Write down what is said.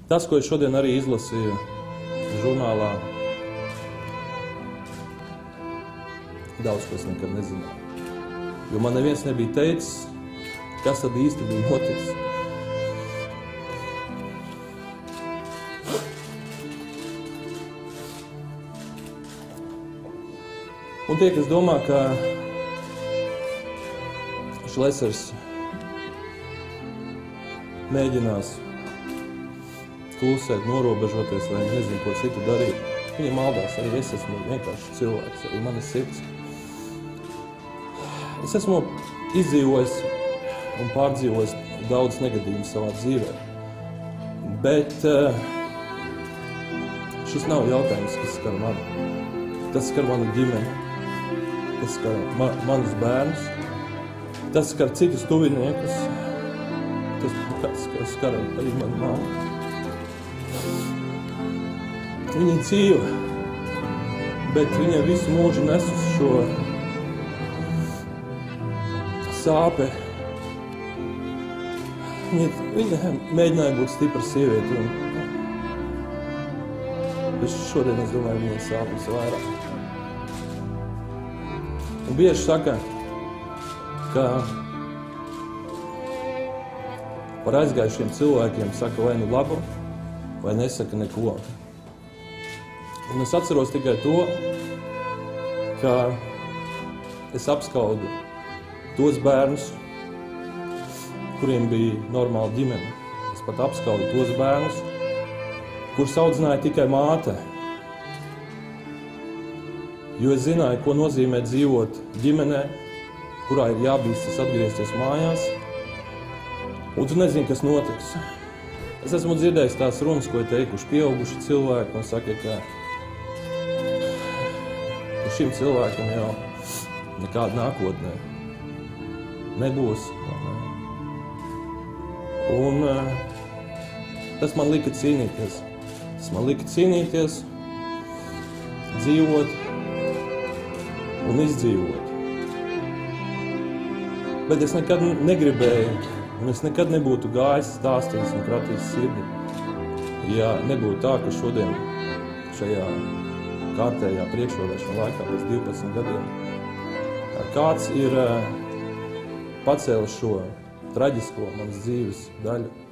Tas, ko es šodien arī izlasīju žurnālā, daudz ko es nekad nezināju. Jo man neviens nebija teicis, kas tad īsti bija noticis. Un tie, kas domā, ka Šlesers mēģinās klusēt, norobežoties vai nezinu, ko citu darīt, viņi maldās. Arī es esmu vienkārši cilvēks, arī manas sirds. Es esmu izdzīvojis un pārdzīvojis daudz negadījumus savā dzīvē. Bet šis nav jautājums, kas skar mani. Tas skar manu ģimeni, tas skar manus bērnus, tas skar citus tuviniekus, tas skar arī manu mammu. Viņa ir dzīva, bet viņa visu mūžu nes uz šo sāpe. Viņa mēģināja būt stipra sieviete, bet šodien es domāju, viņa sāpes vairāk. Un bieži saka, ka par aizgājušiem cilvēkiem saka vai nu labu, vai nesaka neko. Un es atceros tikai to, ka es apskaudu tos bērnus, kuriem bija normāla ģimene. Es pat apskaudu tos bērnus, kurus audzināja tikai māte. Jo es zināju, ko nozīmē dzīvot ģimenē, kurā ir jābīstas atgriezties mājās, un tu nezini, kas notiks. Es esmu dzirdējis tās runas, ko ir teikuši pieauguši cilvēki, un saka, ka šim cilvēkam jau nekāda nākotnē nebūs. Un tas man lika cīnīties. Tas man lika cīnīties, dzīvot un izdzīvot. Bet es nekad negribēju, un es nekad nebūtu gājis, stāstījis un kratījis sirdi, ja nebūtu tā, ka šodien šajā kārtējā priekšvēlēšana laikā pēc 12 gadiem kāds ir pacēlis šo traģisko manas dzīves daļu